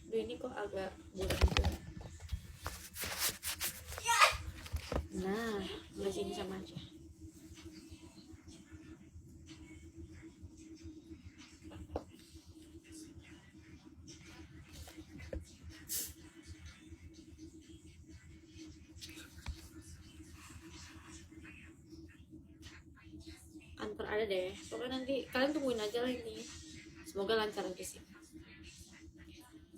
Duh, ini kok agak buram gitu. Nah, nggak sini sama aja. Kantor ada deh. Pokoknya nanti kalian tungguin aja lah ini. Semoga lancar aja sih.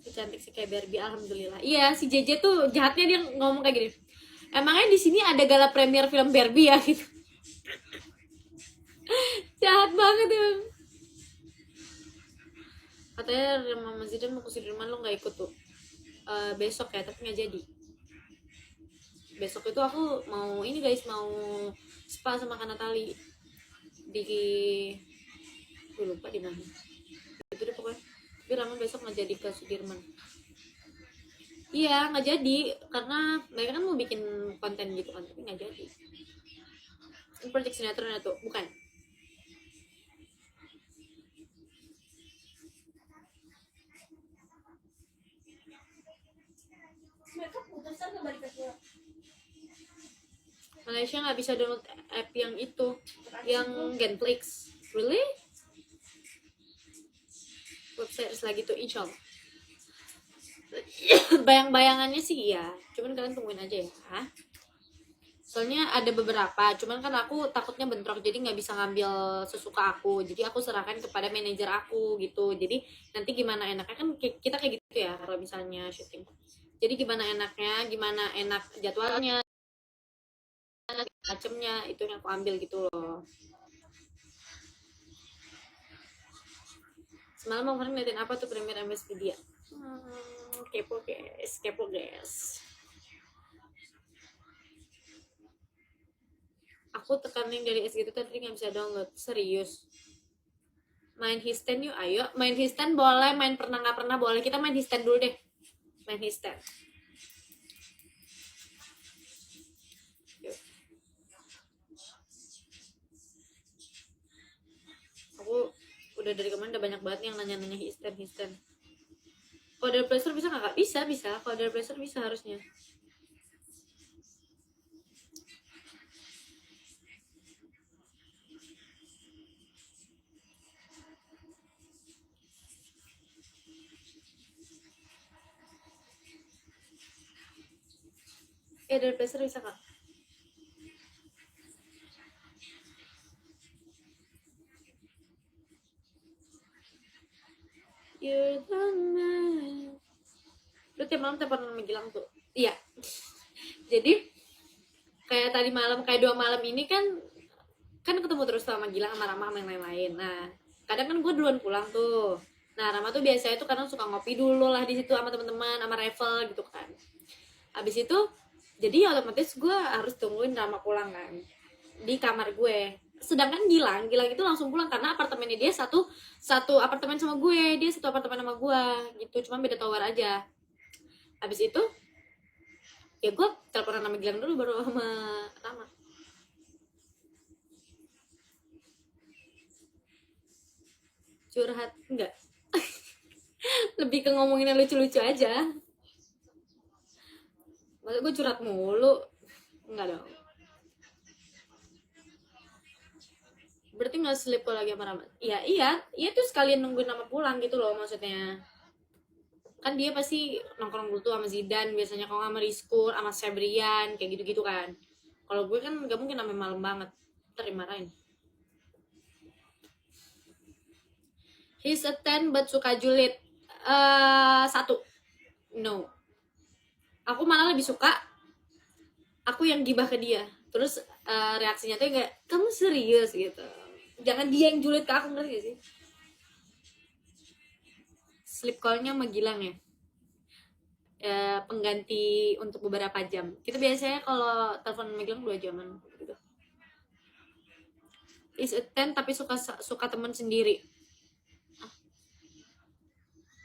Si cantik sih kayak Barbie, alhamdulillah. Iya, si JJ tuh jahatnya dia ngomong kayak gini. Emangnya di sini ada gala premier film Barbie ya gitu. Jahat banget ya. Katanya Mama Zidan mau ke Sudirman, lo nggak ikut tuh. Besok ya, tapi nggak jadi. Besok itu aku mau ini guys, mau spa sama Kanatali di gue lupa di mana. Itu deh pokoknya. Tapi Rama besok nggak jadi ke Sudirman. Iya, nggak jadi karena mereka kan mau bikin konten gitu kan, tapi nggak jadi. Ini project sinetron tuh, bukan? Malaysia nggak bisa download app yang itu, yang Genflix. Really? Website lagi tuh, insya Allah. Bayang-bayangannya sih iya, cuman kalian tungguin aja ya. Soalnya ada beberapa, cuman kan aku takutnya bentrok, jadi nggak bisa ngambil sesuka aku. Jadi aku serahkan kepada manajer aku gitu. Jadi nanti gimana enaknya, kan kita kayak gitu ya kalau misalnya syuting. Jadi gimana enaknya, gimana enak jadwalnya, macemnya itu yang aku ambil gitu loh. Semalam mau ngeliatin apa tuh Premier MS Media. Kepo guys, kepo guys. Aku tekanin dari SG itu tadi nggak bisa download. Serius. Main Histen yuk, ayo. Main Histen boleh, main pernah nggak pernah boleh. Kita main Histen dulu deh. Main Histen. Yuk. Aku udah dari kemarin udah banyak banget yang nanya-nanya Histen. Kalau dari Play Store bisa nggak? Bisa. Kalau dari Play Store bisa harusnya. Dari Play Store bisa nggak? You're the man. Lu tiap malam telepon sama Gilang tuh. Iya. Jadi kayak tadi malam, kayak 2 malam ini kan ketemu terus sama Gilang, sama Rama, sama yang lain-lain. Nah, kadang kan gue duluan pulang tuh. Nah, Rama tuh biasanya tuh kadang suka ngopi dulu lah di situ sama teman-teman, sama Revel gitu kan. Abis itu, jadi otomatis gue harus tungguin Rama pulang kan di kamar gue. Sedangkan Gilang itu langsung pulang karena apartemennya dia satu apartemen sama gue, dia satu apartemen sama gue gitu, cuma beda tower aja. Abis itu ya gue teleponan sama Gilang dulu baru sama Rama. Curhat enggak? Lebih ke ngomongin yang lucu-lucu aja. Masa gue curhat mulu? Enggak dong. Berarti nggak sleep kalau lagi sama Rama? Iya tuh sekalian nungguin Rama pulang gitu loh maksudnya. Kan dia pasti nongkrong dulu tuh sama Zidan biasanya, kalau sama Rizkur, sama Febrian, kayak gitu-gitu kan. Kalau gue kan gak mungkin sampai malam banget, ntar dimarahin. He's a 10 but suka julid. 1. No. Aku malah lebih suka aku yang gibah ke dia. Terus reaksinya tuh kayak, kamu serius gitu. Jangan dia yang julid ke aku, ngerti gak sih? Sleep call-nya sama Gilang ya. Pengganti untuk beberapa jam. Kita biasanya kalau telepon sama Gilang 2 jaman gitu. Is a 10 tapi suka teman sendiri.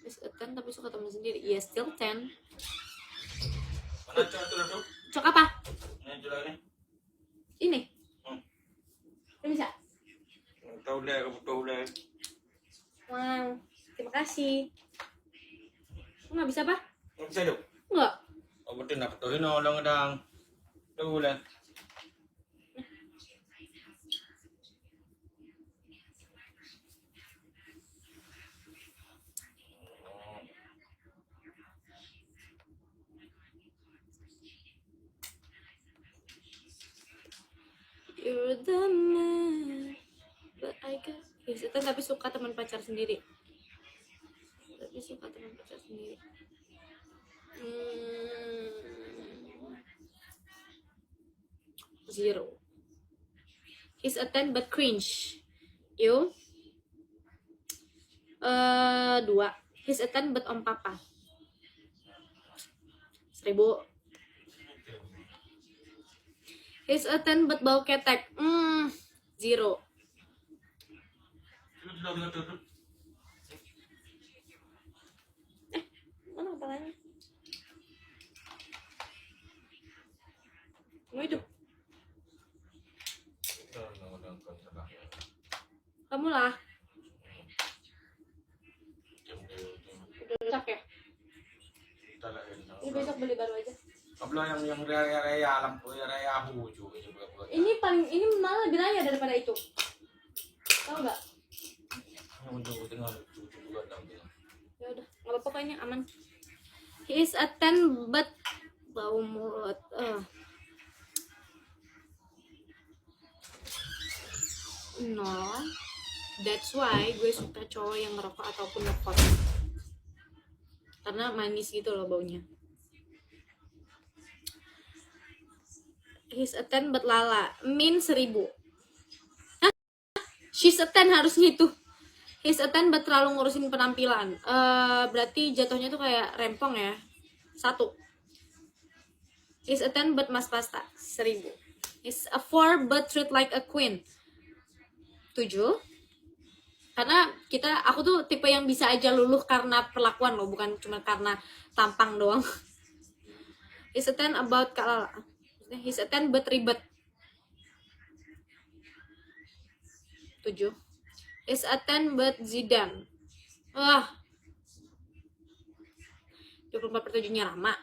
Is a 10 tapi suka teman sendiri. Iya, still 10. Cok apa? Ini. Bisa. Tahu deh. Wow, terima kasih. Nggak bisa apa? Nggak bisa dong. Nggak. Oh betul nak tuh ini orang dang. Tuh lah. You're the man, but I guess itu tapi suka teman pacar sendiri. Tapi suka teman pacar sendiri. Zero. He's a 10 but cringe. You? 2. He's a 10 but om papa. 1000. He's a 10 but bau ketek. 0. Mana kepalanya? Mau hidup? Kamu lah. Udah rusak ya? Ini besok beli baru aja. Kabla yang raya lampu raya huju Ini malah lebih raya daripada itu. Tahu nggak? Yang tinggal cucu juga dalamnya. Ya udah, nggak apa-apa kayaknya aman. He is a 10 but bau mulut. No, that's why gue suka cowok yang ngerokok ataupun ngekot. Karena manis gitu loh baunya. He's a 10 but lala. Min 1000. Hah? She's a 10 harusnya itu. He's a 10 but terlalu ngurusin penampilan. Berarti jatuhnya tuh kayak rempong ya. 1. He's a 10 but mas pasta. 1000. He's a 4 but treat like a queen. 7. Karena aku tuh tipe yang bisa aja luluh karena perlakuan loh, bukan cuma karena tampang doang. He's a 10 about kalala. He's a 10 but ribet. 7. He's a 10 but Zidane. 24/7-nya Rama.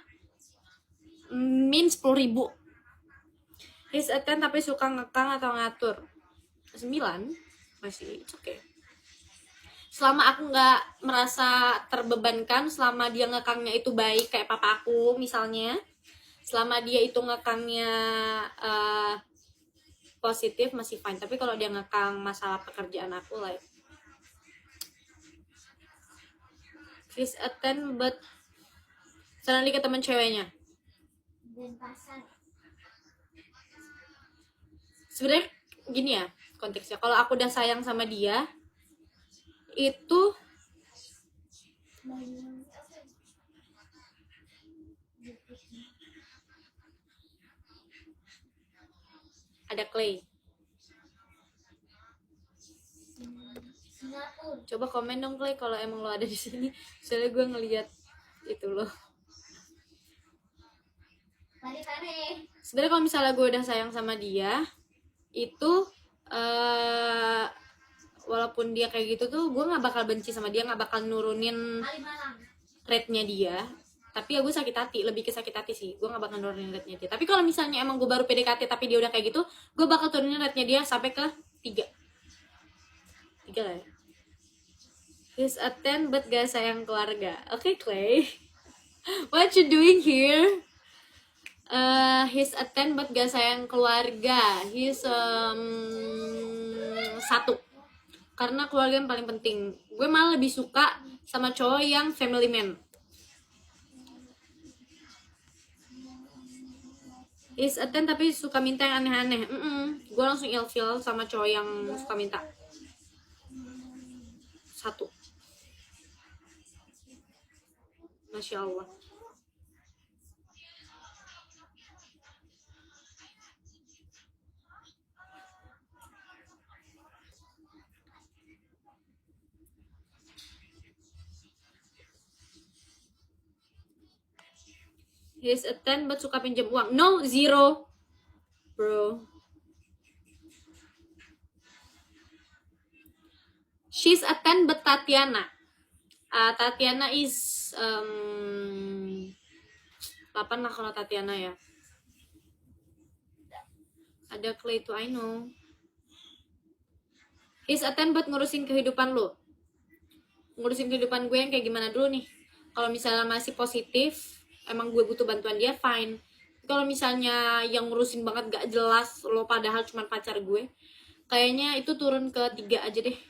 Min 10.000. He's a 10 tapi suka ngekang atau ngatur. 9. Masih it's okay. Selama aku nggak merasa terbebankan, selama dia ngekangnya itu baik kayak papa aku misalnya, selama dia itu ngekangnya positif masih fine. Tapi kalau dia ngekang masalah pekerjaan aku like he's a 10 but selalu ke teman ceweknya. Sebenarnya gini ya konteksnya, kalau aku udah sayang sama dia itu ada Clay. Coba komen dong Clay kalau emang lo ada di sini. Soalnya gue ngeliat itu loh. Sebenarnya kalau misalnya gue udah sayang sama dia, itu walaupun dia kayak gitu tuh gue nggak bakal benci sama dia, nggak bakal nurunin rate-nya dia. Tapi ya gue sakit hati, lebih ke sakit hati sih. Gue gak bakal nurunin rate-nya dia. Tapi kalau misalnya emang gue baru PDKT tapi dia udah kayak gitu, gue bakal turunin rate-nya dia sampai ke 3 lah ya. He's a 10 but gak sayang keluarga. Okay, Clay. What you doing here? He's a 10 but gak sayang keluarga. He's 1. Karena keluarga yang paling penting. Gue malah lebih suka sama cowok yang family man. Is a 10 tapi suka minta yang aneh-aneh. Gue langsung ilfeel sama cowok yang suka minta. 1. Masya Allah. He's a 10 but suka pinjam uang. No, 0. Bro. She's a 10 but Tatiana. Tatiana is 8 lah kalau Tatiana ya. Ada Clay tuh, I know. He's a 10 buat ngurusin kehidupan lo. Ngurusin kehidupan gue yang kayak gimana dulu nih. Kalau misalnya masih positif, emang gue butuh bantuan dia, fine. Kalau misalnya yang ngurusin banget gak jelas lo padahal cuma pacar gue, kayaknya itu turun ke 3 aja deh.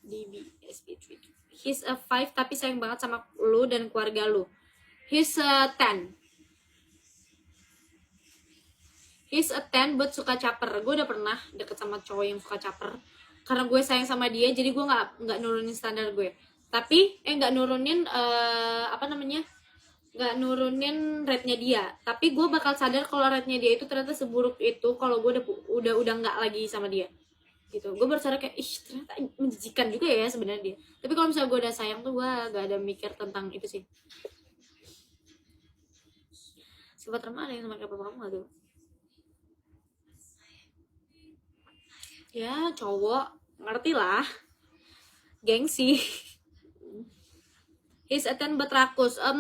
DBSP3. He's a 5 tapi sayang banget sama lu dan keluarga lu. He's a 10. He's a 10 but suka caper. Gue udah pernah deket sama cowok yang suka caper. Karena gue sayang sama dia, jadi gue nggak nurunin standar gue. Tapi nggak nurunin nggak nurunin rate-nya dia. Tapi gue bakal sadar kalau rate-nya dia itu ternyata seburuk itu kalau gue udah nggak lagi sama dia. Gitu. Gue baru sadar kayak, ih ternyata menjijikan juga ya sebenarnya dia. Tapi kalau misalnya gue udah sayang tuh gue gak ada mikir tentang itu sih. Sifat remah ada yang sama kayak papa kamu gak tuh? Ya cowok, ngerti lah. Gengsi. He's a 10 but rakus. 0.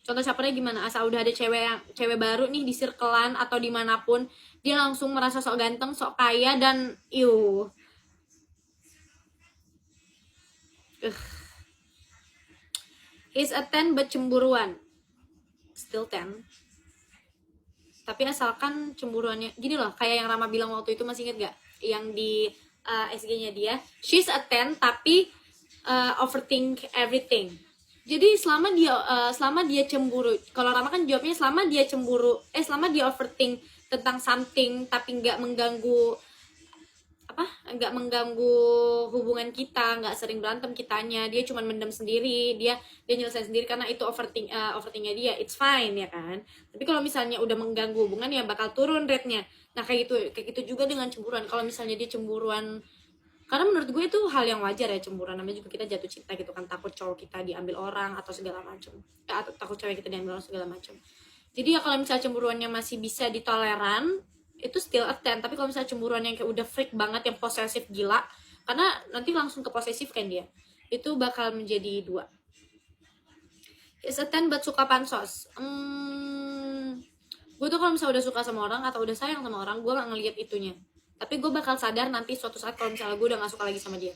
Contoh capernya gimana? Asal udah ada cewek baru nih di circlean atau dimanapun, dia langsung merasa sok ganteng, sok kaya, dan He's a 10 but cemburuan. Still 10. Tapi asalkan cemburuannya gini loh, kayak yang Rama bilang waktu itu, masih inget gak? Yang di SG-nya dia, she's a 10 tapi overthink everything. Jadi selama dia cemburu, kalau Rama kan jawabnya selama dia overthink tentang something tapi nggak mengganggu hubungan kita, nggak sering berantem kitanya, dia cuma mendem sendiri, dia nyelesain sendiri karena itu overthinknya dia, it's fine ya kan. Tapi kalau misalnya udah mengganggu hubungan ya bakal turun rate-nya. Nah kayak gitu juga dengan cemburuan. Kalau misalnya dia cemburuan, karena menurut gue itu hal yang wajar ya, cemburuan, namanya juga kita jatuh cinta gitu kan, takut cowok kita diambil orang atau segala macam, atau takut cewek kita diambil orang segala macam. Jadi ya kalau misalnya cemburuannya masih bisa ditoleran, itu still a 10. Tapi kalau misalnya cemburuan yang kayak udah freak banget, yang posesif gila, karena nanti langsung ke posesif kan dia, itu bakal menjadi 2. Is a 10 but suka pansos. Gue tuh kalau misalnya udah suka sama orang atau udah sayang sama orang, gue gak ngeliat itunya. Tapi gue bakal sadar nanti suatu saat kalau misalnya gue udah gak suka lagi sama dia.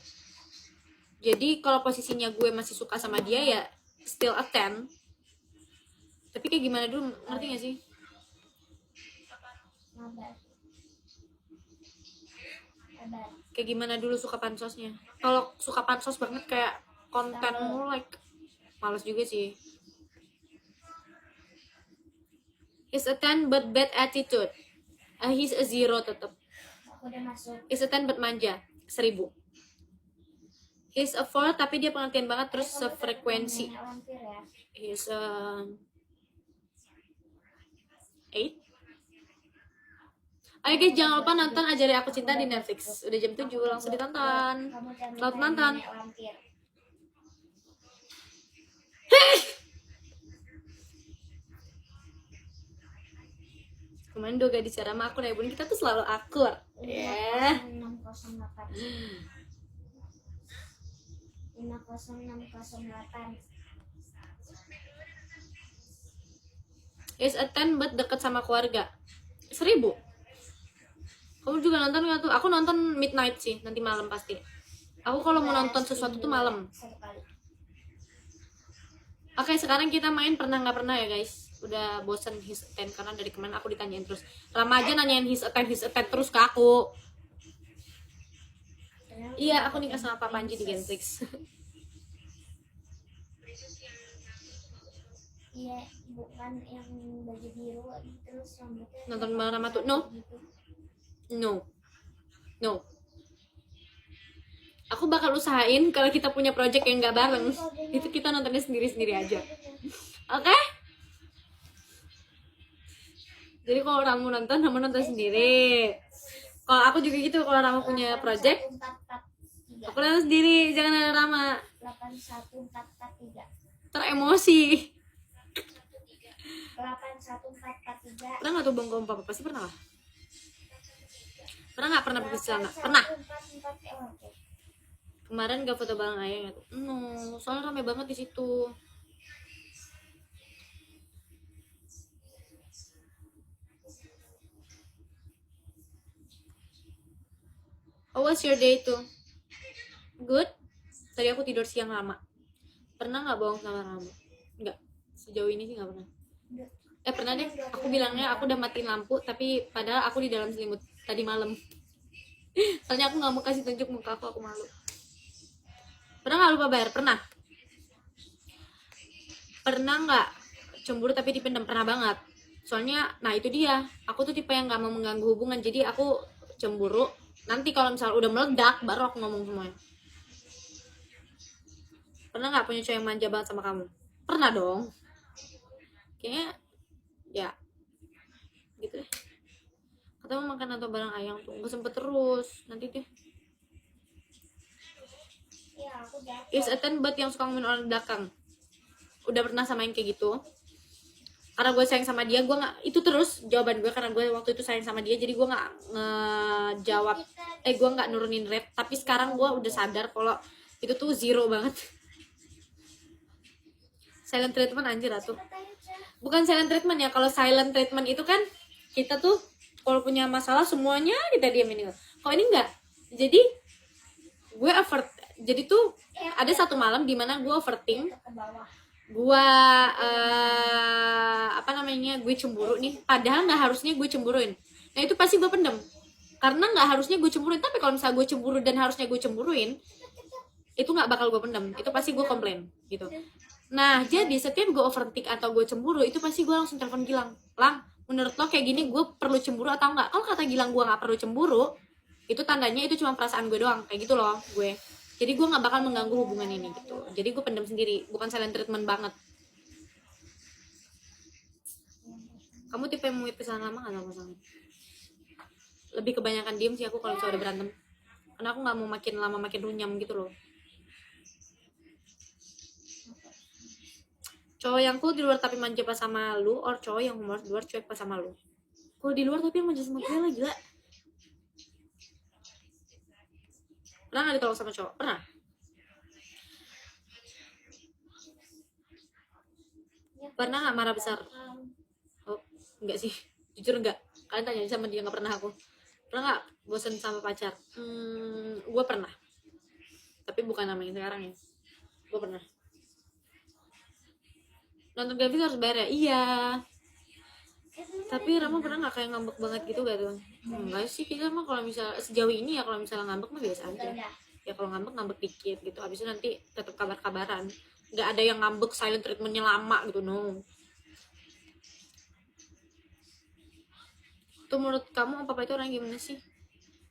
Jadi kalau posisinya gue masih suka sama dia ya still a 10. Tapi kayak gimana dulu, ngerti gak sih? Kayak gimana dulu suka pansosnya? Kalau suka pansos banget kayak kontenmu like males juga sih. He's a 10 but bad attitude. He's a 0 tetap. He's a 10 but manja. 1000. He's a 4 tapi dia pengertian banget, terus sefrekuensi. He's a 8. Ayo guys, jangan lupa nonton Ajari Aku Cinta di Netflix. Udah jam 7, langsung ditonton. Selamat nonton. Kemarin dua gadis sama aku Bun, kita tuh selalu akur. Ya. 50608. Is a 10 but deket sama keluarga. 1000. Kamu juga nonton nggak tuh? Aku nonton midnight sih, nanti malam pasti. Aku kalau mau nonton sesuatu tuh malam. Oke, sekarang kita main pernah nggak pernah ya guys. Udah bosen His a 10 karena dari kemarin aku ditanyain terus. Rama aja nanyain His a 10 terus ke aku. Iya, aku nikah sama Pak Panji di Genflix. Iya, bukan yang baju biru terus rambutnya. Nonton bareng Rama tuh? No. Aku bakal usahain kalau kita punya project yang nggak bareng, itu kita nontonnya sendiri-sendiri aja. Oke? Jadi kalau Ramu nonton sendiri. Kalau aku juga gitu, kalau Ramu punya project, aku nonton Rama sendiri, jangan ada Rama. 81443. Teremosi. 81443. Pernah nggak tuh bongkong papa? Pasti pernah lah. Pernah nggak pernah pipis celana? Pernah. 81444. Oke. Kemarin gak foto bareng ayah tuh. No, soalnya rame banget di situ. How was your day tuh? Good. Tadi aku tidur siang lama. Pernah nggak bohong sama Rama? Nggak. Sejauh ini sih nggak pernah. Pernah deh. Aku bilangnya aku udah matiin lampu, tapi padahal aku di dalam selimut tadi malam. Soalnya aku nggak mau kasih tunjuk muka aku malu. Pernah nggak lupa bayar? Pernah. Pernah nggak cemburu tapi dipendam? Pernah banget. Soalnya, nah itu dia. Aku tuh tipe yang nggak mau mengganggu hubungan, jadi aku cemburu. Nanti kalau misalnya udah meledak, baru aku ngomong semuanya. Pernah nggak punya cowok yang manja banget sama kamu? Pernah dong. Kayaknya, ya, gitu deh. Kata mau makan atau bareng ayang tuh, nggak sempet terus. Nanti deh. Iya, aku jatuh. Is attend but yang suka ngomongin orang di belakang. Udah pernah sama yang kayak gitu. Karena gue sayang sama dia, gue nggak, itu terus jawaban gue, karena gue waktu itu sayang sama dia, jadi gue nggak ngejawab, gue nggak nurunin rate. Tapi sekarang gue udah sadar kalau itu tuh zero banget. Silent treatment anjir atuh. Bukan silent treatment ya, kalau silent treatment itu kan kita tuh kalau punya masalah semuanya kita diamin. Kalau ini enggak. Jadi gue jadi tuh ada satu malam di mana gue overthink. Ke bawah. Gue gue cemburu nih, padahal nggak harusnya gue cemburuin. Nah itu pasti gue pendem, karena nggak harusnya gue cemburuin. Tapi kalau misalnya gue cemburu dan harusnya gue cemburuin, itu nggak bakal gue pendem, itu pasti gue komplain gitu. Nah jadi setiap gue overthink atau gue cemburu, itu pasti gue langsung telepon Gilang. Lang, menurut lo kayak gini gue perlu cemburu atau enggak? Kalau kata Gilang gue nggak perlu cemburu, itu tandanya itu cuma perasaan gue doang, kayak gitu loh gue. Jadi gue nggak bakal mengganggu hubungan ini gitu. Jadi gue pendem sendiri, bukan silent treatment banget. Kamu tipe yang mau pesan lama nggak sama pasangan? Lebih kebanyakan diem sih aku kalau misalnya udah berantem. Karena aku nggak mau makin lama makin runyam gitu loh. Cowok yang cool di luar tapi manja pas sama lu, or cowok yang humor di luar cuek pas sama lu? Kalau di luar tapi yang manja sama gue lah, gila. Pernah nggak ditolak sama cowok? Pernah. Pernah nggak marah besar? Oh, enggak sih, jujur enggak. Kalian tanya sama dia, nggak pernah aku. Pernah nggak bosen sama pacar? Gue pernah. Tapi bukan namanya sekarang ya. Gue pernah. Nonton grafis harus bayar ya? Iya. Tapi Rama pernah nggak kayak ngambek banget gitu gak tuh? Enggak sih, kita mah kalau misalnya sejauh ini ya, kalau misalnya ngambek mah biasa aja. Ya kalau ngambek dikit gitu. Habis itu nanti tetap kabar-kabaran. Nggak ada yang ngambek silent treatmentnya lama gitu, no. Tuh menurut kamu papa itu orang gimana sih?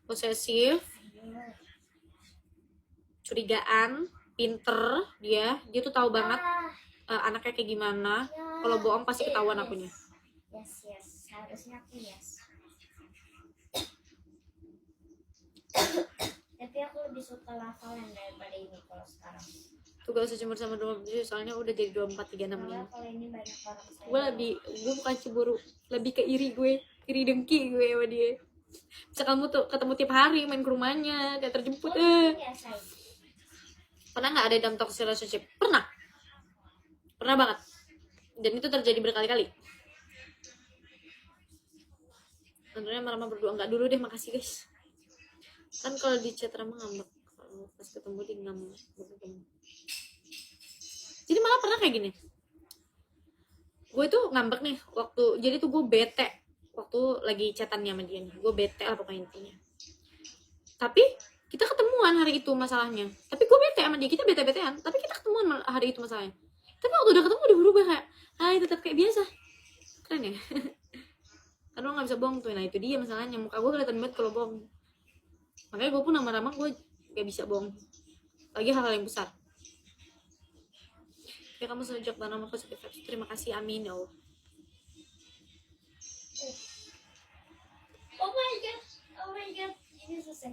Posesif, curigaan, pinter, dia tuh tahu banget anaknya kayak gimana. Kalau bohong pasti ketahuan akunya. Yes, harusnya aku yes. Tapi aku lebih suka lafalan daripada ini kalau sekarang. Tuh gak usah cemburu sama 27, soalnya udah jadi 24, 36 Soalnya ini. kalau ini banyak orang saya. Gue bukan cemburu, lebih ke iri dengki gue sama dia. Bisa kamu tuh ketemu tiap hari, main ke rumahnya, kayak terjemput. Pernah nggak ada dalam toxic relationship? Pernah banget. Dan itu terjadi berkali-kali. Tentunya Rama berdua nggak dulu deh, makasih guys. Kan kalau di chat Rama ngambek, kalau pas ketemu dia ngambek. Jadi malah pernah kayak gini. Gue tuh ngambek nih waktu, jadi tuh gue bete waktu lagi chatannya sama dia nih. Gue bete lah pokoknya intinya. Tapi kita ketemuan hari itu masalahnya. Tapi gue bete sama dia, kita bete-betean. Tapi kita ketemuan hari itu masalahnya. Tapi waktu udah ketemu udah berubah kayak, tetap kayak biasa. Keren ya. Karena lo gak bisa bohong tuh. Nah itu dia masalahnya, muka gue kelihatan banget kalau bohong. Makanya gue pun lama-lama gue gak bisa bohong. Lagi hal-hal yang besar. Ya kamu sejak tanam positif vibes. Terima kasih, amin ya Allah. Oh my god. Ini susah.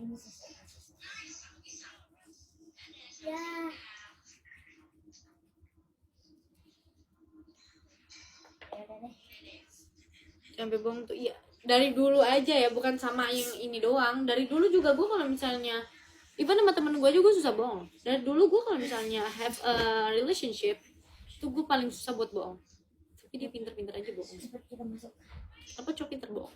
Sampai bohong tuh iya dari dulu aja ya, bukan sama yang ini doang. Dari dulu juga gue kalau misalnya even sama temen gue juga susah bohong. Dari dulu gue kalau misalnya have a relationship itu gue paling susah buat bohong. Tapi dia pinter-pinter aja bohong. Cepat kita masuk. Apa cowok pinter bohong?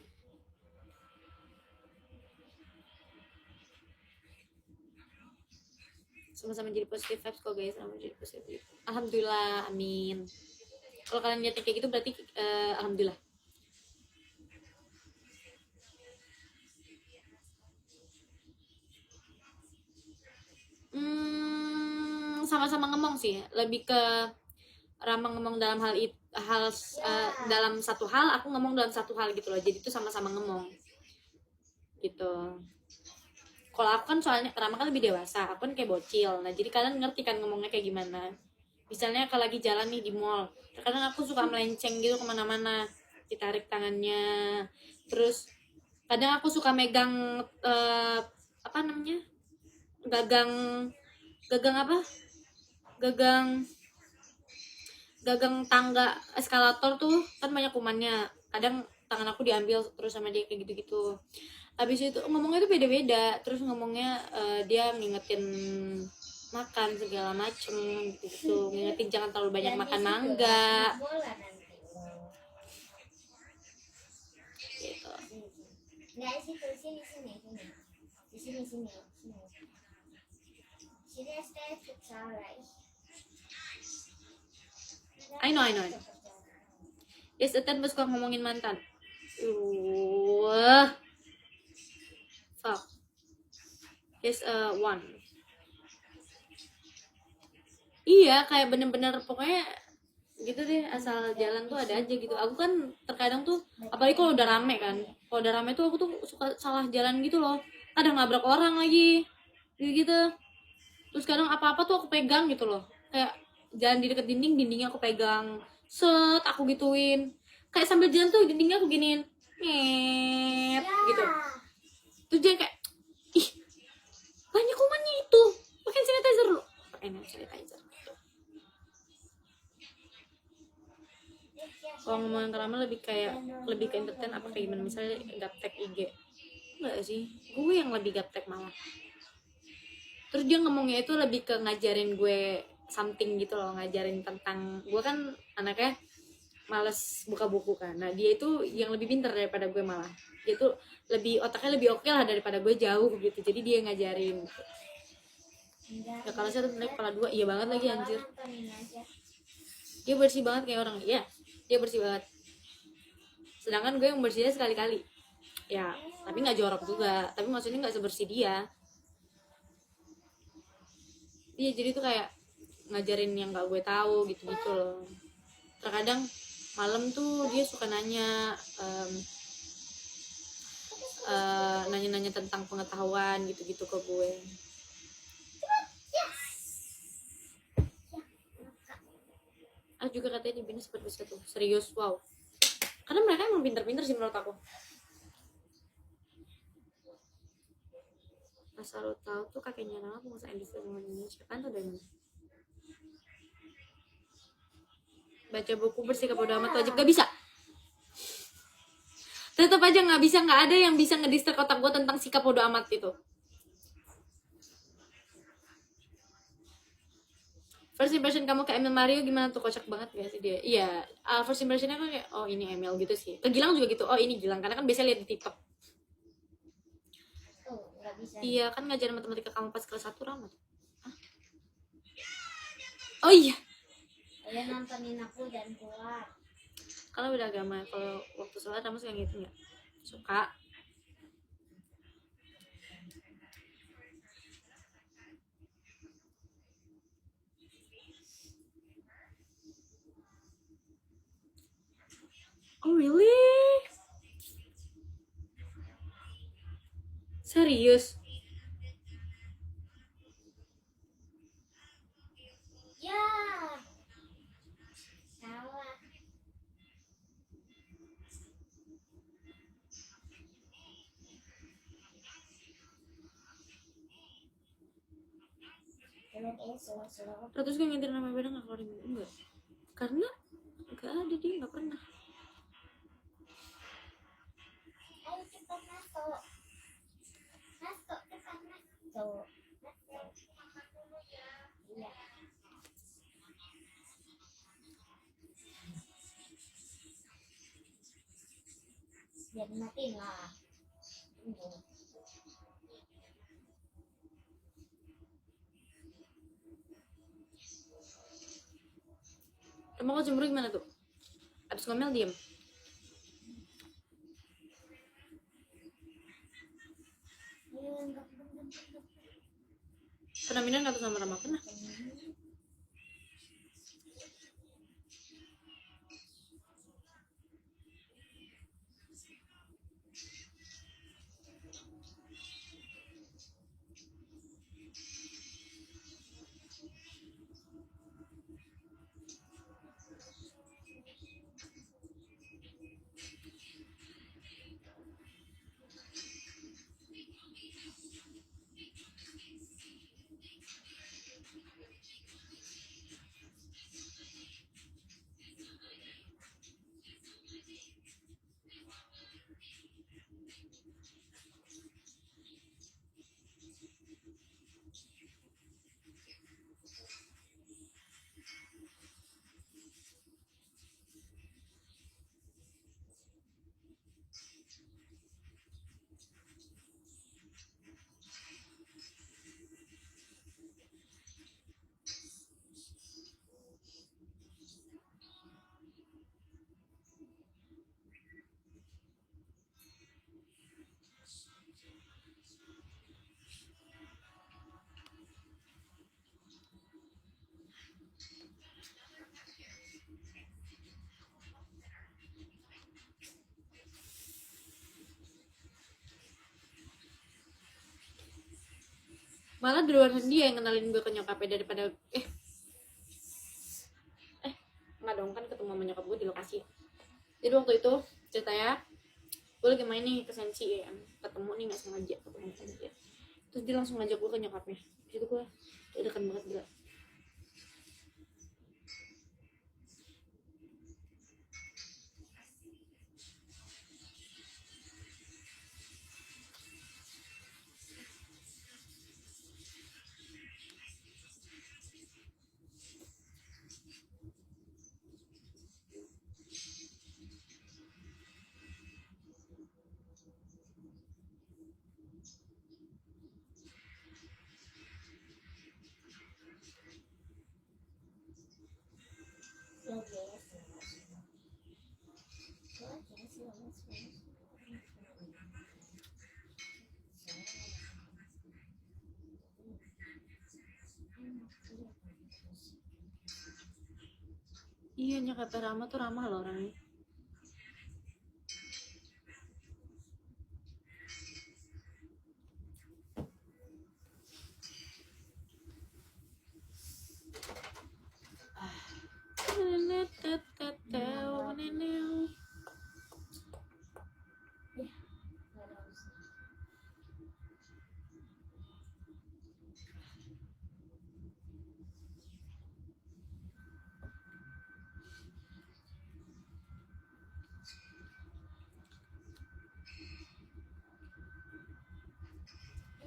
Sama-sama jadi positive vibes kok guys, sama jadi positive. Alhamdulillah, amin. Kalau kalian lihat kayak gitu berarti alhamdulillah. Sama-sama ngomong sih, lebih ke Rama ngomong dalam dalam satu hal, aku ngomong dalam satu hal gitu loh. Jadi itu sama-sama ngomong gitu. Kalau aku kan soalnya Rama kan lebih dewasa, aku kan kayak bocil. Nah jadi kalian ngerti kan ngomongnya kayak gimana. Misalnya kalau lagi jalan nih di mall, terkadang aku suka melenceng gitu kemana-mana, ditarik tangannya. Terus kadang aku suka megang apa namanya, gagang apa, gagang tangga eskalator tuh kan banyak kumannya. Kadang tangan aku diambil terus sama dia kayak gitu-gitu. Habis itu ngomongnya tuh beda-beda. Terus ngomongnya dia ngingetin makan segala macem gitu, ngingetin jangan terlalu banyak makan mangga gitu. Nggak situ, sini. Di sini. Sini saya futsal, right? I know. Yes, Eten suka ngomongin mantan. Fuck. Yes, one. Iya, kayak bener-bener pokoknya gitu deh, asal jalan tuh ada aja gitu. Aku kan terkadang tuh, apalagi kalau udah rame kan, kalau udah rame tuh aku tuh suka salah jalan gitu loh. Kadang nabrak orang lagi, gitu. Terus kadang apa-apa tuh aku pegang gitu loh. Kayak jalan di deket dindingnya aku pegang, set aku gituin. Kayak sambil jalan tuh dindingnya aku giniin, nyet gitu. Terus dia kayak, ih banyak kumannya itu, pakai sanitizer lu, pakai sanitizer. Kalau ngomongin Rama lebih ke entertain apa kayak gimana, misalnya gaptek IG enggak sih, gue yang lebih gaptek malah. Terus dia ngomongnya itu lebih ke ngajarin gue something gitu loh, ngajarin tentang, gue kan anaknya males buka buku kan. Nah dia itu yang lebih pintar daripada gue malah, dia tuh lebih otaknya lebih oke lah daripada gue jauh gitu, jadi dia ngajarin gitu. Ya kalau saya tuh kepala dua, iya banget lagi anjir. Dia bersih banget kayak orang, iya dia bersih banget. Sedangkan gue yang bersihnya sekali-kali ya, tapi nggak jorok juga, tapi maksudnya nggak sebersih dia. Iya jadi tuh kayak ngajarin yang nggak gue tahu gitu-gitu loh. Terkadang malam tuh dia suka nanya nanya-nanya tentang pengetahuan gitu-gitu ke gue. Juga katanya di BIN seperti bisa tuh, serius, wow. Karena mereka emang pinter-pinter sih menurut aku. Asal lo tahu tuh kakeknya Rama pengusaha industri film Indonesia kan tuh dari mana? Baca buku bersih bodo amat wajib, gak bisa. Tetap aja nggak bisa, nggak ada yang bisa ngedistract otak gue tentang sikap bodo amat itu. First impression kamu ke Emil Mario gimana tuh, kocak banget gak sih dia? Iya, first impressionnya kan kayak oh ini Emil gitu sih. Ke Gilang juga gitu, oh ini Gilang, karena kan biasanya lihat di TikTok. Iya kan ngajarin matematika kamu pas kelas 1 Rama. Oh iya. Kalian nontonin aku dan keluar. Kalau udah agama, kalau waktu sholat kamu suka gitu nggak? Suka. Oh really? Serius? Ya. Salah. Terus gue ngintir nama beda nggak keluarin? Enggak, karena nggak ada, dia nggak pernah. Nasto kita nasto. Iya. Biar matiin lah. Emang kau cemburu gimana tuh? Abis ngomel diem. Pernah minum nggak tuh sama Rama? Pernah. Malah duluan dia yang kenalin gue ke nyokapnya daripada nggak dong, kan ketemu sama nyokap gue di lokasi. Jadi waktu itu ceritanya gue lagi main nih ke Sensi ya, ketemu nih nggak sengaja ketemu Sensi, terus dia langsung ngajak gue ke nyokapnya. Di situ gue deg-degan banget gila. Iya, nyokapnya Rama tuh ramah loh orangnya.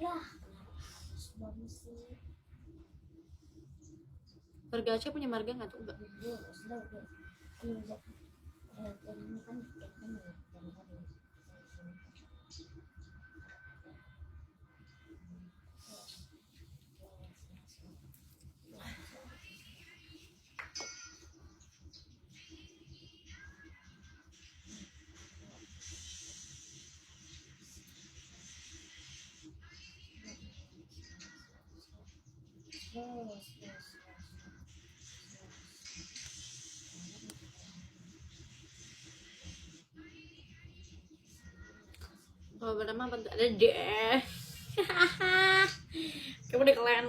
Ya, bagus sih. Marga Aceh punya marga nggak tuh? Enggak. Sudah. Ini udah. Ini kan ini. Kalau bernama apa tuh? Ada deh. Kamu udah keren.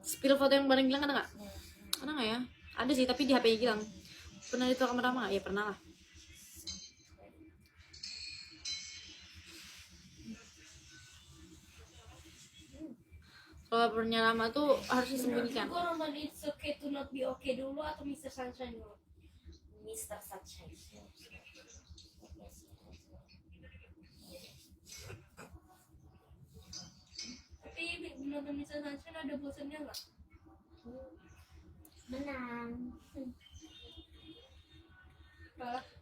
Spill foto yang bareng Gilang ada nggak? Ada nggak ya? Ada sih, tapi di HP-nya Gilang. Pernah di kamar Rama nggak? Ya pernah lah. Kalau pernah Rama tuh harus disembunyikan. Gue nonton It's Okay to Not Be Okay dulu atau Mr. Sunshine dulu? Mr. Sunshine. Tapi nonton Mr. Sunshine ada bosannya nggak? Menang. Kalah.